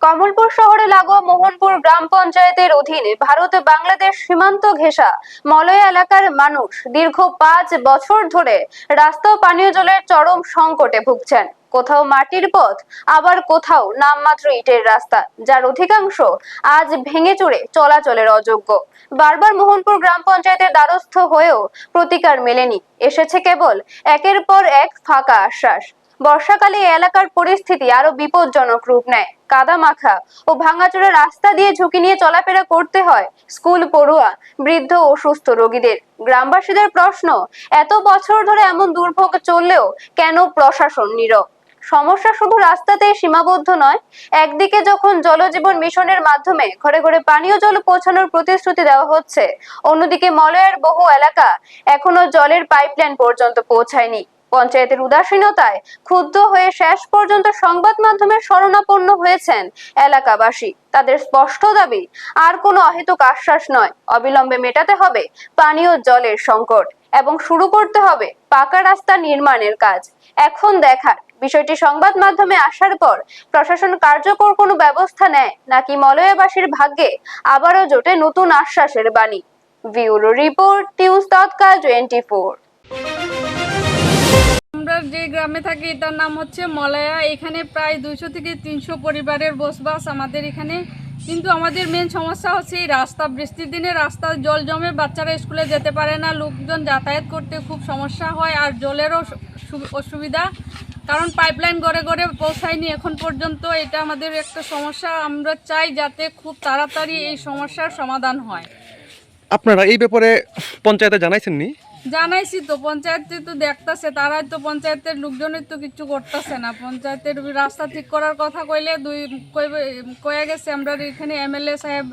কমলপুর শহরে লাগোয়া মোহনপুর গ্রাম পঞ্চায়েতের অধীনে ভারত বাংলাদেশ সীমান্ত ঘেঁষা মলয় এলাকার মানুষ দীর্ঘ 5 বছর ধরে রাস্তা ও পানীয় জলের চরম সংকটে ভুগছেন। কোথাও মাটির পথ, আবার কোথাও নামমাত্র ইটের রাস্তা, যার অধিকাংশ আজ ভেঙে চুরে চলাচলের অযোগ্য। বারবার মোহনপুর গ্রাম পঞ্চায়েতের দ্বারস্থ হয়েও প্রতিকার মেলেনি, এসেছে কেবল একের পর এক ফাঁকা আশ্বাস। বর্ষাকালে এলাকার পরিস্থিতি আরো বিপজ্জনক রূপ নেয়। কাদা মাখা ও ভাঙাচোরা রাস্তা দিয়ে ঝুঁকি নিয়ে চলাফেরা করতে হয় স্কুল পড়ুয়া, বৃদ্ধ ও সুস্থ রোগীদের। গ্রামবাসীদের প্রশ্ন, এত বছর ধরে এমন দুর্ভোগ চললেও কেন প্রশাসন নীরব? সমস্যা শুধু রাস্তাতেই সীমাবদ্ধ নয়। একদিকে যখন জলজীবন মিশনের মাধ্যমে ঘরে ঘরে পানীয় জল পৌঁছানোর প্রতিশ্রুতি দেওয়া হচ্ছে, অন্যদিকে মলয়ের বহু এলাকা এখনো জলের পাইপলাইন পর্যন্ত পৌঁছায়নি। পঞ্চায়েতের উদাসীনতায় ক্ষুব্ধ হয়ে শেষ পর্যন্ত সংবাদ মাধ্যমের শরণাপন্ন হয়েছেন এলাকাবাসী। তাদের স্পষ্ট দাবি, আর কোনো অহেতুক আশ্বাস নয়, অবিলম্বে মেটাতে হবে পানীয় জলের সংকট এবং শুরু করতে হবে পাকা রাস্তা নির্মাণের কাজ। এখন দেখার বিষয়টি সংবাদ মাধ্যমে আসার পর প্রশাসন কার্যকর কোনো ব্যবস্থা নেয় নাকি মলয়বাসীর ভাগ্যে আবারও জোটে নতুন আশ্বাসের বাণী। ব্যুরো রিপোর্ট, নিউজ তৎকাল 24। আমরা যে গ্রামে থাকি এটার নাম হচ্ছে মলয়া। এখানে প্রায় 200 থেকে 300 পরিবারের বসবাস আমাদের এখানে। কিন্তু আমাদের মেন সমস্যা হচ্ছে এই রাস্তা। বৃষ্টির দিনে রাস্তা জল জমে, বাচ্চারা স্কুলে যেতে পারে না, লোকজন যাতায়াত করতে খুব সমস্যা হয়। আর জলেরও অসুবিধা, কারণ পাইপলাইন ঘরে ঘরে পৌঁছায়নি এখন পর্যন্ত। এটা আমাদের একটা সমস্যা। আমরা চাই যাতে খুব তাড়াতাড়ি এই সমস্যার সমাধান হয়। আপনারা এই ব্যাপারে পঞ্চায়েতে জানাইছেন নি? জানাইছি তো, পঞ্চায়েতে তো দেখতেছে, তারাই তো পঞ্চায়েতের লোকজনের তো কিছু করতেছে না। পঞ্চায়েতের রাস্তা ঠিক করার কথা কইলে কয়ে গেছে। আমরা এখানে এমএলএ সাহেব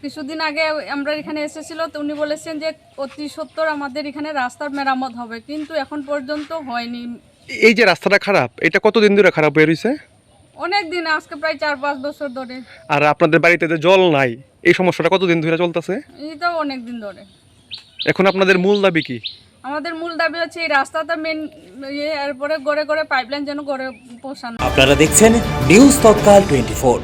কিছুদিন আগে আমরা এখানে এসেছিল, তো উনি বলেছেন যে অতি সত্বর আমাদের এখানে রাস্তার মেরামত হবে, কিন্তু এখন পর্যন্ত হয়নি। এই যে রাস্তাটা খারাপ, এটা কতদিন ধরে খারাপ হয়ে রয়েছে? অনেক দিন, আজকে প্রায় 4-5 বছর ধরে। আর আপনাদের বাড়িতে যে জল নাই, এই সমস্যাটা কতদিন ধরে চলতেছে? এইটাও অনেক দিন ধরে। এখন আপনাদের মূল দাবি কি? আমাদের মূল দাবি হচ্ছে এই রাস্তাটা মেন, এরপরে গড়ে গড়ে পাইপলাইন যেন গড়ে পৌঁছানো। আপনারা দেখছেন নিউজ তৎকাল 24।